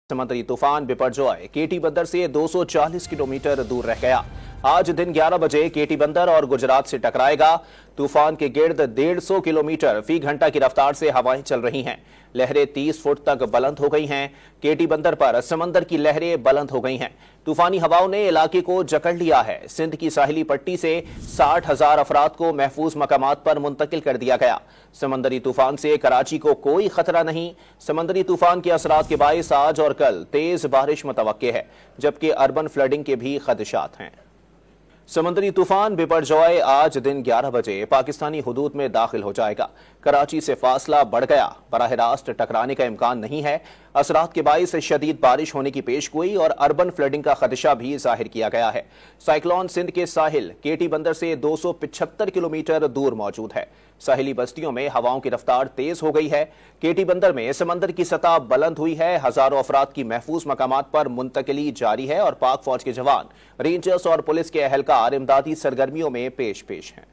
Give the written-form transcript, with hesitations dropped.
समुद्री तूफान बिपरजॉय केटी बंदर से 240 किलोमीटर दूर रह गया। आज दिन 11 बजे केटी बंदर और गुजरात से टकराएगा। तूफान के गिर्द 150 किलोमीटर फी घंटा की रफ्तार से हवाएं चल रही हैं। लहरें 30 फुट तक बुलंद हो गई हैं। केटी बंदर पर समंदर की लहरें बुलंद हो गई हैं। तूफानी हवाओं ने इलाके को जकड़ लिया है। सिंध की साहिली पट्टी से 60,000 अफराद को महफूज मकामात पर मुंतकिल कर दिया गया। समंदरी तूफान से कराची को कोई खतरा नहीं। समंदरी तूफान के असरात के बायस आज और कल तेज बारिश मुतवक्के है, जबकि अर्बन फ्लडिंग के भी खदशात हैं। समुद्री तूफान बिपरजॉय आज दिन 11 बजे पाकिस्तानी हुदूद में दाखिल हो जाएगा। कराची से फासला बढ़ गया, बराह रास्त टकराने का इम्कान नहीं है। असरात के बाइस शदीद बारिश होने की पेशगोई और अर्बन फ्लडिंग का खदशा भी जाहिर किया गया है। साइक्लोन सिंध के साहिल केटी बंदर से 275 किलोमीटर दूर मौजूद है। साहिली बस्तियों में हवाओं की रफ्तार तेज हो गई है। केटी बंदर में समंदर की सतह बुलंद हुई है। हजारों अफराद की महफूज मकामात पर मुंतकिली जारी है और पाक फौज के जवान, रेंजर्स और पुलिस के अहलकार इमदादी सरगर्मियों में पेश हैं।